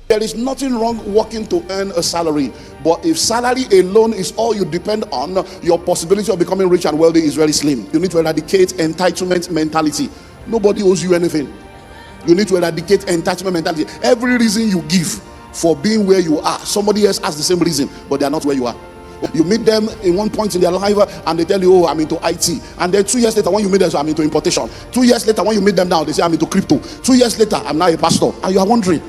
There is nothing wrong working to earn a salary, but if salary alone is all you depend on, your possibility of becoming rich and wealthy is very slim. You need to eradicate entitlement mentality. Nobody owes you anything. You need to eradicate entitlement mentality. Every reason you give for being where you are, somebody else has the same reason, but they are not where you are. You meet them in one point in their life and they tell you, oh, I'm into IT. And then 2 years later, when you meet them, so I'm into importation. 2 years later, when you meet them now, they say, I'm into crypto. 2 years later, I'm now a pastor. And you are wondering,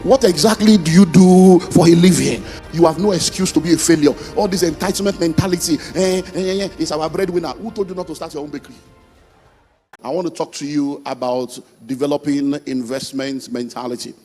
what exactly do you do for a living? You have no excuse to be a failure. All this entitlement mentality, it's our breadwinner. Who told you not to start your own bakery? I want to talk to you about developing investment mentality.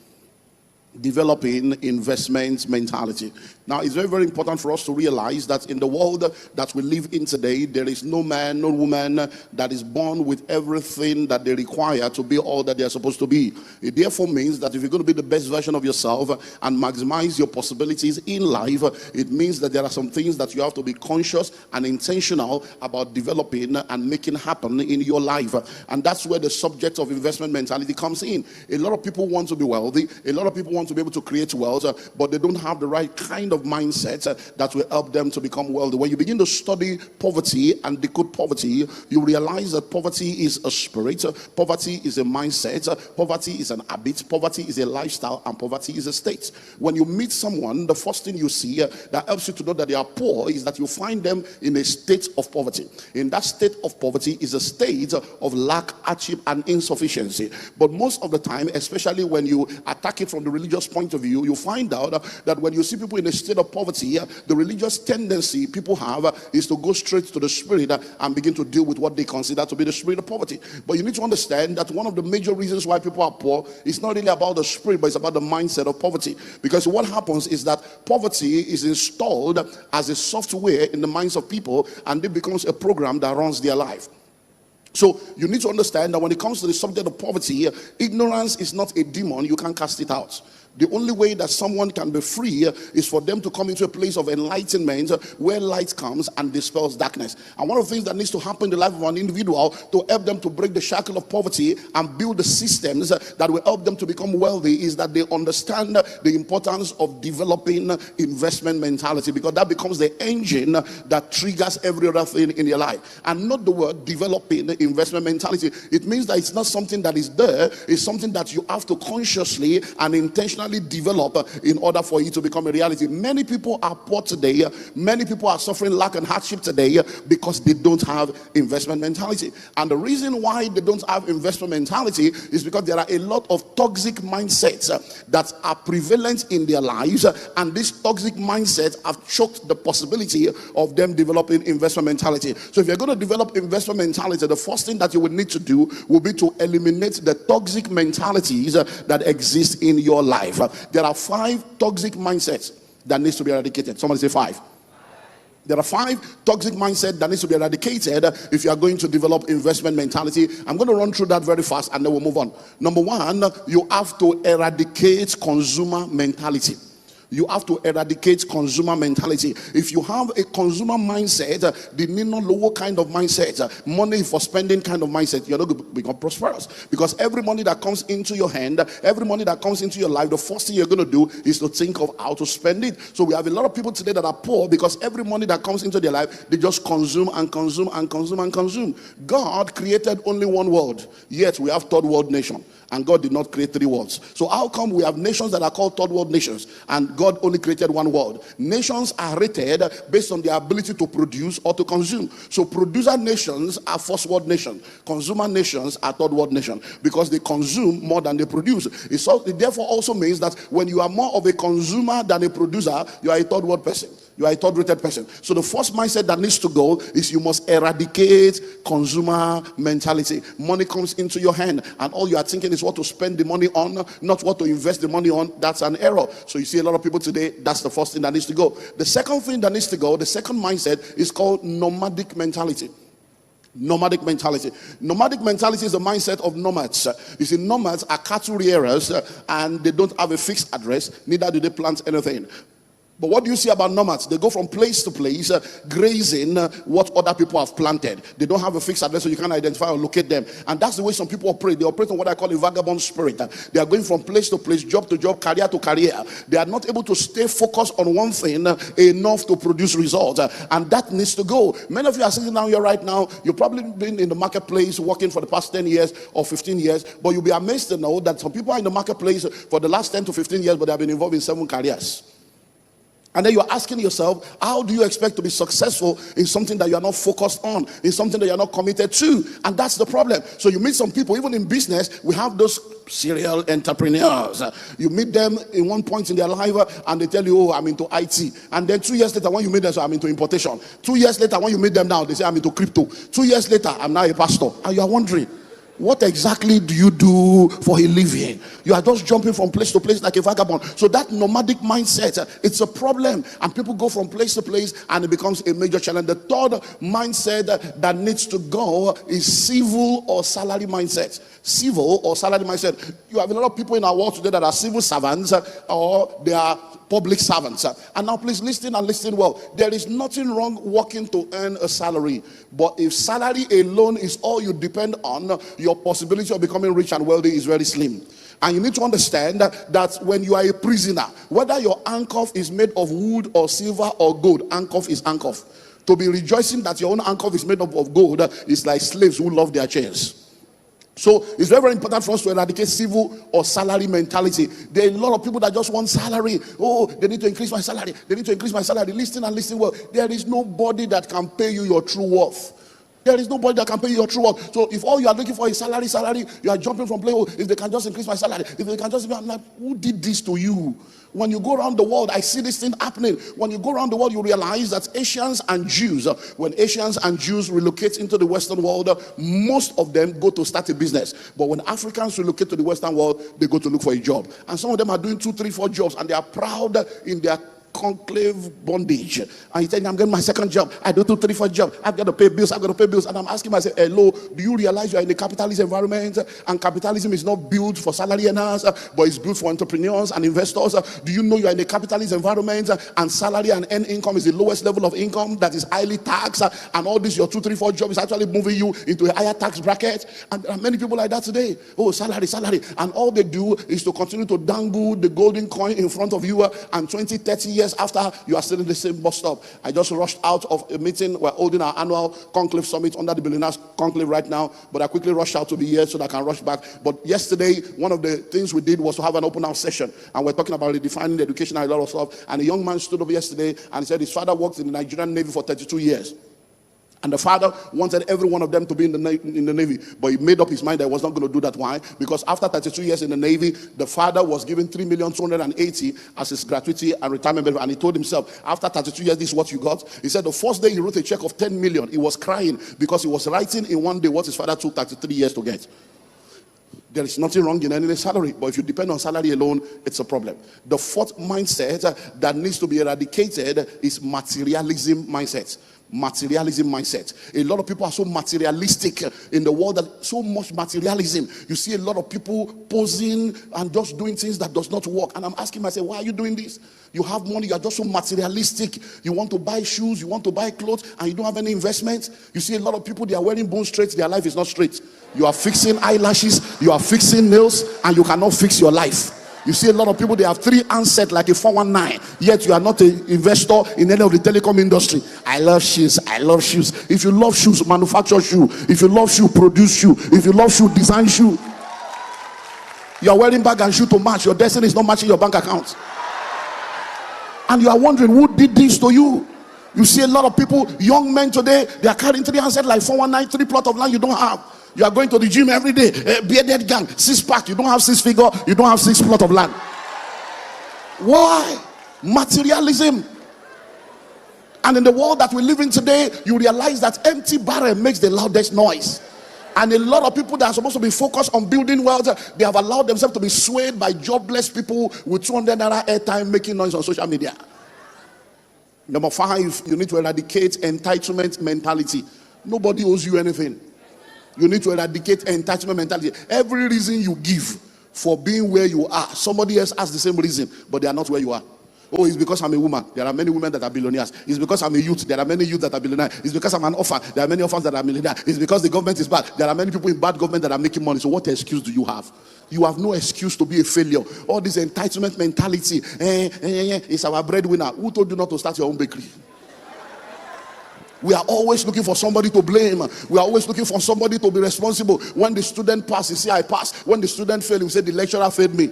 Developing investment mentality. Now, it's very, very important for us to realize that in the world that we live in today, there is no man, no woman that is born with everything that they require to be all that they are supposed to be. It therefore means that if you're going to be the best version of yourself and maximize your possibilities in life, it means that there are some things that you have to be conscious and intentional about developing and making happen in your life. And that's where the subject of investment mentality comes in. A lot of people want to be wealthy. A lot of people want to be able to create wealth, but they don't have the right kind of mindset that will help them to become wealthy. When you begin to study poverty and decode poverty, you realize that poverty is a spirit, poverty is a mindset, poverty is an habit, poverty is a lifestyle, and poverty is a state. When you meet someone, the first thing you see that helps you to know that they are poor is that you find them in a state of poverty. In that state of poverty is a state of lack, hardship, and insufficiency. But most of the time, especially when you attack it from the religious point of view, you find out that when you see people in a state of poverty, the religious tendency people have is to go straight to the spirit and begin to deal with what they consider to be the spirit of poverty. But you need to understand that one of the major reasons why people are poor is not really about the spirit, but it's about the mindset of poverty. Because what happens is that poverty is installed as a software in the minds of people, and it becomes a program that runs their life. So you need to understand that when it comes to the subject of poverty, ignorance is not a demon. You can't cast it out. The only way that someone can be free is for them to come into a place of enlightenment where light comes and dispels darkness. And one of the things that needs to happen in the life of an individual to help them to break the shackle of poverty and build the systems that will help them to become wealthy is that they understand the importance of developing investment mentality, because that becomes the engine that triggers every other thing in your life. And not the word developing investment mentality. It means that it's not something that is there. It's something that you have to consciously and intentionally develop in order for it to become a reality. Many people are poor today. Many people are suffering lack and hardship today because they don't have investment mentality. And the reason why they don't have investment mentality is because there are a lot of toxic mindsets that are prevalent in their lives, and these toxic mindsets have choked the possibility of them developing investment mentality. So if you're going to develop investment mentality, the first thing that you would need to do will be to eliminate the toxic mentalities that exist in your life. There are 5 toxic mindsets that needs to be eradicated. Somebody say 5. There are 5 toxic mindsets that needs to be eradicated if you are going to develop investment mentality. I'm going to run through that very fast and then we'll move on. Number 1, you have to eradicate consumer mentality. You have to eradicate consumer mentality. If you have a consumer mindset, the Nino Lowo kind of mindset, money for spending kind of mindset, you're not going to become prosperous. Because every money that comes into your hand, every money that comes into your life, the first thing you're going to do is to think of how to spend it. So we have a lot of people today that are poor because every money that comes into their life, they just consume and consume and consume and consume. God created only one world, yet we have third world nation. And God did not create 3 worlds. So how come we have nations that are called third world nations and God only created one world? Nations are rated based on their ability to produce or to consume. So producer nations are first world nations. Consumer nations are third world nations because they consume more than they produce. It therefore also means that when you are more of a consumer than a producer, you are a third world person. You are a third-rated person. So the first mindset that needs to go is you must eradicate consumer mentality. Money comes into your hand and all you are thinking is what to spend the money on, not what to invest the money on. That's an error. So you see a lot of people today, that's the first thing that needs to go. The second thing that needs to go, the second mindset is called nomadic mentality. Nomadic mentality. Nomadic mentality is the mindset of nomads. You see, nomads are cattle rearers and they don't have a fixed address, neither do they plant anything. But what do you see about nomads? They go from place to place, grazing what other people have planted. They don't have a fixed address, so you can't identify or locate them. And that's the way some people operate. They operate on what I call a vagabond spirit. They are going from place to place, job to job, career to career. They are not able to stay focused on one thing enough to produce results. And that needs to go. Many of you are sitting down here right now. You've probably been in the marketplace working for the past 10 years or 15 years. But you'll be amazed to know that some people are in the marketplace for the last 10 to 15 years, but they have been involved in 7 careers. And then you're asking yourself, how do you expect to be successful in something that you're not focused on, in something that you're not committed to? And that's the problem. So you meet some people, even in business, we have those serial entrepreneurs. You meet them in one point in their life and they tell you, oh, I'm into IT. And then 2 years later, when you meet them, so I'm into importation. 2 years later, when you meet them now, they say, I'm into crypto. 2 years later, I'm now a pastor. And you are wondering, what exactly do you do for a living? You are just jumping from place to place like a vagabond. So that nomadic mindset, it's a problem. And people go from place to place and it becomes a major challenge. The third mindset that needs to go is civil or salary mindset. Civil or salary mindset. You have a lot of people in our world today that are civil servants or they are public servants. And now please listen and listen well. There is nothing wrong working to earn a salary. But if salary alone is all you depend on, your possibility of becoming rich and wealthy is very slim. And you need to understand that when you are a prisoner, whether your handcuff is made of wood or silver or gold, handcuff is handcuff. To be rejoicing that your own handcuff is made up of gold is like slaves who love their chains. So it's very, very important for us to eradicate civil or salary mentality. There are a lot of people that just want salary. Oh, they need to increase my salary. They need to increase my salary. Listen and listen well. There is nobody that can pay you your true worth. There is nobody that can pay you your true worth. So if all you are looking for is salary, you are jumping from play. Oh, if they can just increase my salary, if they can just, I'm like, who did this to you? When you go around the world, I see this thing happening. When you go around the world, you realize that Asians and Jews, when Asians and Jews relocate into the Western world, most of them go to start a business. But when Africans relocate to the Western world, they go to look for a job. And some of them are doing 2, 3, 4 jobs, and they are proud in their conclave bondage. And he said, I'm getting my second job. I do 2, 3, 4 jobs. I've got to pay bills. I've got to pay bills. And I'm asking myself, hello, do you realize you are in a capitalist environment? And capitalism is not built for salary earners, but it's built for entrepreneurs and investors. Do you know you are in a capitalist environment and salary and earned income is the lowest level of income that is highly taxed? And all this, your 2, 3, 4 job is actually moving you into a higher tax bracket. And there are many people like that today. Oh, salary, salary. And all they do is to continue to dangle the golden coin in front of you, and 20, 30 years after, you are still in the same bus stop. I just rushed out of a meeting. We're holding our annual conclave summit under the billionaires conclave right now, but I quickly rushed out to be here so that I can rush back. But yesterday, one of the things we did was to have an open house session, and we're talking about redefining education and a lot of stuff. And a young man stood up yesterday and he said his father worked in the Nigerian Navy for 32 years. And the father wanted every one of them to be in the Navy. But he made up his mind that he was not going to do that. Why? Because after 32 years in the Navy, the father was given $3,280,000 as his gratuity and retirement benefit. And he told himself, after 32 years, this is what you got. He said the first day he wrote a check of $10 million, he was crying because he was writing in one day what his father took 33 years to get. There is nothing wrong in earning a salary, but if you depend on salary alone, it's a problem. The fourth mindset that needs to be eradicated is materialism mindset. Materialism mindset. A lot of people are so materialistic in the world, that so much materialism. You see a lot of people posing and just doing things that does not work. And I'm asking myself, why are you doing this? You have money, you are just so materialistic. You want to buy shoes, you want to buy clothes, and you don't have any investment. You see a lot of people, they are wearing bone straight, their life is not straight. You are fixing eyelashes, you are fixing nails, and you cannot fix your life. You see a lot of people, they have 3 handsets like a 419, yet you are not an investor in any of the telecom industry. I love shoes, I love shoes. If you love shoes, manufacture shoe. If you love shoe, produce shoe. If you love shoe, design shoe. You are wearing bag and shoe to match. Your destiny is not matching your bank account. And you are wondering, who did this to you? You see a lot of people, young men today, they are carrying 3 handsets like 419, 3 plot of land you don't have. You are going to the gym every day, bearded gang, 6-pack, you don't have 6 figure, you don't have 6 plot of land. Why? Materialism. And in the world that we live in today, you realize that empty barrel makes the loudest noise. And a lot of people that are supposed to be focused on building wealth, they have allowed themselves to be swayed by jobless people with 200 naira airtime making noise on social media. Number 5, you need to eradicate entitlement mentality. Nobody owes you anything. You need to eradicate entitlement mentality. Every reason you give for being where you are, somebody else has the same reason, but they are not where you are. Oh, it's because I'm a woman. There are many women that are billionaires. It's because I'm a youth. There are many youth that are billionaires. It's because I'm an orphan. There are many orphans that are millionaires. It's because the government is bad. There are many people in bad government that are making money. So what excuse do you have? You have no excuse to be a failure. All this entitlement mentality. It's our breadwinner. Who told you not to start your own bakery? We are always looking for somebody to blame. We are always looking for somebody to be responsible. When the student passes, you say, I passed. When the student failed, you say, the lecturer failed me.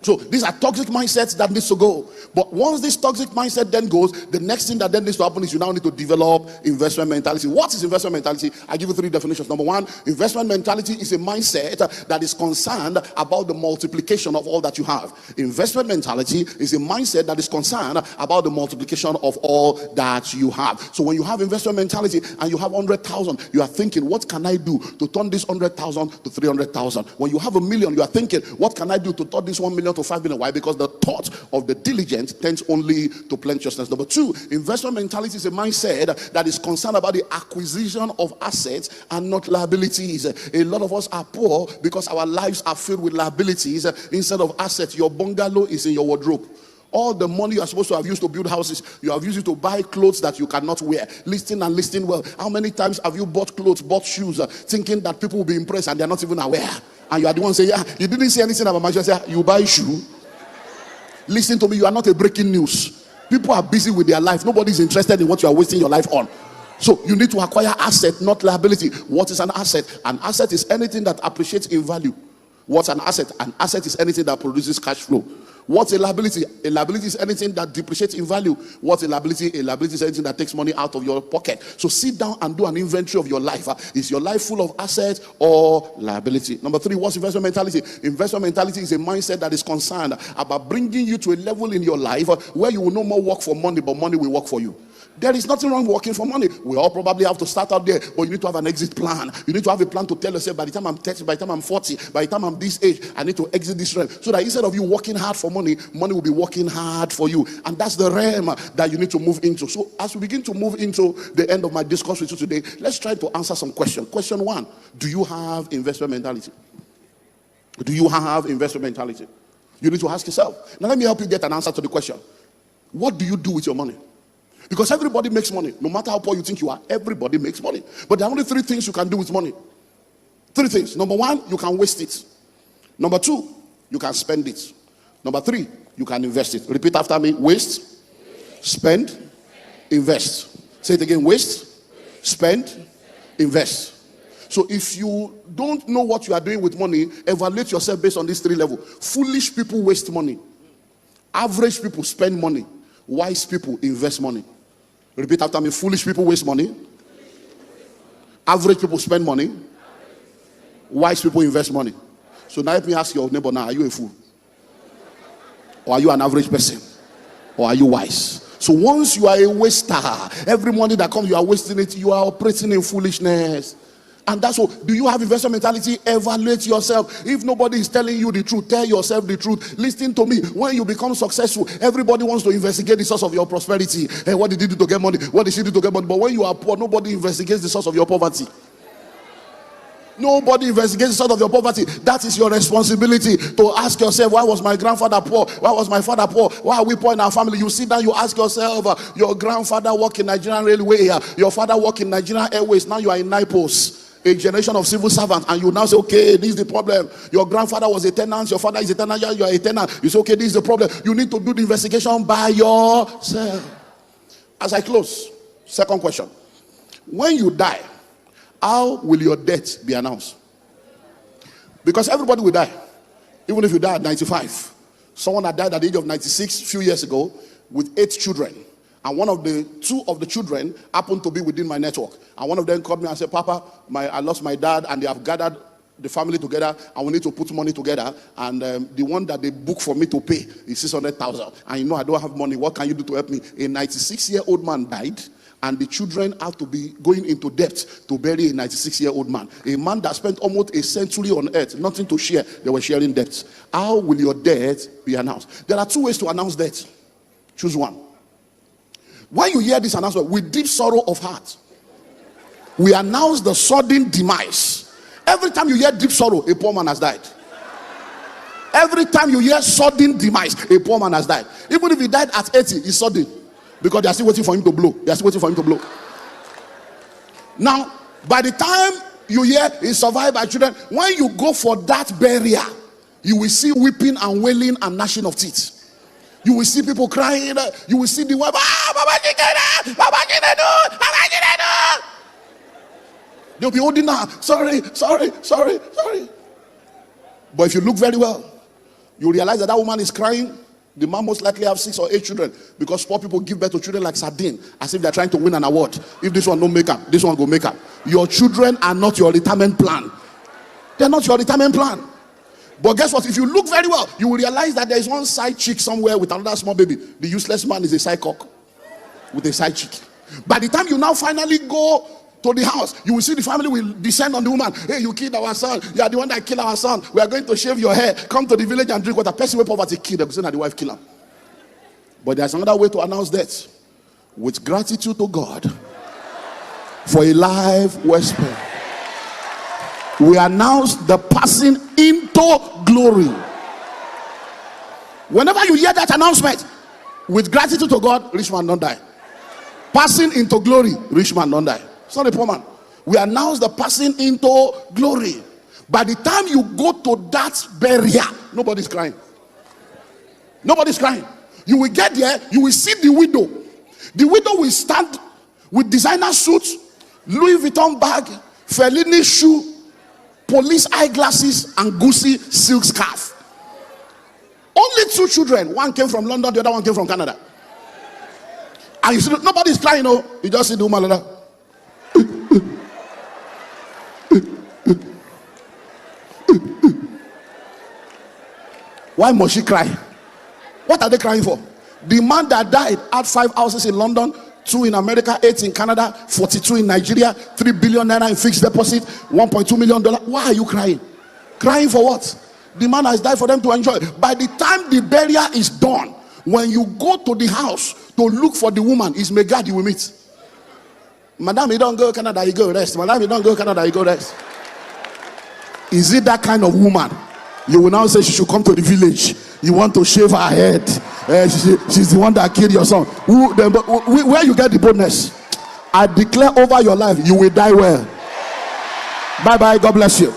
So these are toxic mindsets that needs to go. But once this toxic mindset then goes, the next thing that then needs to happen is you now need to develop investment mentality. What is investment mentality? I give you 3 definitions. Number 1, investment mentality is a mindset that is concerned about the multiplication of all that you have. Investment mentality is a mindset that is concerned about the multiplication of all that you have. So when you have investment mentality and you have 100,000, you are thinking, what can I do to turn this 100,000 to 300,000? When you have $1 million, you are thinking, what can I do to turn this 1 million to 5 million? Why? Because the thought of the diligent tends only to plenteousness. Number 2, investment mentality is a mindset that is concerned about the acquisition of assets and not liabilities. A lot of us are poor because our lives are filled with liabilities instead of assets. Your bungalow is in your wardrobe. All the money you are supposed to have used to build houses, you have used it to buy clothes that you cannot wear. Listing and listing well. How many times have you bought clothes, bought shoes, thinking that people will be impressed and they are not even aware? And you are the one saying, yeah, you didn't say anything about my shoe. Say, you buy shoe. Listen to me, you are not a breaking news. People are busy with their life. Nobody is interested in what you are wasting your life on. So you need to acquire asset, not liability. What is an asset? An asset is anything that appreciates in value. What's an asset? An asset is anything that produces cash flow. What's a liability? A liability is anything that depreciates in value. What's a liability? A liability is anything that takes money out of your pocket. So sit down and do an inventory of your life. Is your life full of assets or liability? Number 3, what's investment mentality? Investment mentality is a mindset that is concerned about bringing you to a level in your life where you will no more work for money, but money will work for you. There is nothing wrong working for money. We all probably have to start out there, but you need to have an exit plan. You need to have a plan to tell yourself, by the time I'm 30, by the time I'm 40, by the time I'm this age, I need to exit this realm. So that instead of you working hard for money, money will be working hard for you. And that's the realm that you need to move into. So as we begin to move into the end of my discourse with you today, let's try to answer some questions. Question 1, do you have investment mentality? Do you have investment mentality? You need to ask yourself. Now let me help you get an answer to the question. What do you do with your money? Because everybody makes money. No matter how poor you think you are, everybody makes money. But there are only 3 things you can do with money. 3 things. Number 1, you can waste it. Number 2, you can spend it. Number 3, you can invest it. Repeat after me. Waste, spend, invest. Say it again. Waste, spend, invest. So if you don't know what you are doing with money, evaluate yourself based on these 3 levels. Foolish people waste money. Average people spend money. Wise people invest money. Repeat after me. Foolish people waste money. Average people spend money. Wise people invest money. So now let me ask your neighbor now, are you a fool? Or are you an average person? Or are you wise? So once you are a waster, every money that comes, you are wasting it. You are operating in foolishness. And that's what. Do you have investment mentality? Evaluate yourself. If nobody is telling you the truth, tell yourself the truth. Listen to me. When you become successful, everybody wants to investigate the source of your prosperity. Hey, what did you do to get money? What did she do to get money? But when you are poor, nobody investigates the source of your poverty. Nobody investigates the source of your poverty. That is your responsibility to ask yourself, why was my grandfather poor? Why was my father poor? Why are we poor in our family? You sit down, you ask yourself, your grandfather worked in Nigerian Railway, your father worked in Nigerian Airways, now you are in NIPOS. A generation of civil servants, and you now say, okay, this is the problem. Your grandfather was a tenant, your father is a tenant, you are a tenant. You say, okay, this is the problem. You need to do the investigation by yourself. As I close, second question. When you die, how will your death be announced? Because everybody will die. Even if you die at 95. Someone that died at the age of 96 a few years ago with 8 children. And two of the children happened to be within my network. And one of them called me and said, Papa, I lost my dad, and they have gathered the family together, and we need to put money together. And the one that they booked for me to pay is 600,000. And you know I don't have money. What can you do to help me? A 96-year-old man died, and the children have to be going into debt to bury a 96-year-old man. A man that spent almost a century on earth, nothing to share. They were sharing debts. How will your death be announced? There are 2 ways to announce death. Choose one. When you hear this announcement, with deep sorrow of heart, we announce the sudden demise. Every time you hear deep sorrow, a poor man has died. Every time you hear sudden demise, a poor man has died. Even if he died at 80, it's sudden. Because they are still waiting for him to blow. They are still waiting for him to blow. Now, by the time you hear he survived by children, when you go for that burial, you will see weeping and wailing and gnashing of teeth. You will see people crying. You will see the wife. They'll be holding her. Sorry. But if you look very well, you realize that woman is crying. The man most likely have 6 or 8 children, because poor people give birth to children like sardine, as if they're trying to win an award. If this one don't make up, this one go make up. Your children are not your retirement plan. They're not your retirement plan. But guess what? If you look very well, you will realize that there is one side chick somewhere with another small baby. The useless man is a side cock with a side chick. By the time you now finally go to the house, you will see the family will descend on the woman. Hey, you killed our son. You are the one that killed our son. We are going to shave your hair. Come to the village and drink water. Person with poverty killed. They say that the wife killed him. But there's another way to announce that. With gratitude to God for a life well spent, we announce the passing into glory. Whenever you hear that announcement, with gratitude to God, rich man don't die. Passing into glory, rich man don't die. It's not a poor man. We announce the passing into glory. By the time you go to that burial, nobody's crying. Nobody's crying. You will get there, you will see the widow. The widow will stand with designer suits, Louis Vuitton bag, Fellini shoe, police eyeglasses, and goosey silk scarf. Only 2 children. One came from London, the other one came from Canada. And you see, nobody's crying, no. You just see the woman like that. Why must she cry? What are they crying for? The man that died had 5 houses in London, 2 in America, 8 in Canada, 42 in Nigeria, 3 billion naira in fixed deposit, $1.2 million. Why are you crying? Crying for what? The man has died for them to enjoy. By the time the burial is done, when you go to the house to look for the woman, it's Megad you will meet. Madam, you don't go to Canada, you go rest. Madam, you don't go to Canada, you go rest. Is it that kind of woman? You will now say she should come to the village. You want to shave her head. She's the one that killed your son. Where you get the boldness? I declare over your life, you will die well. Bye bye. God bless you.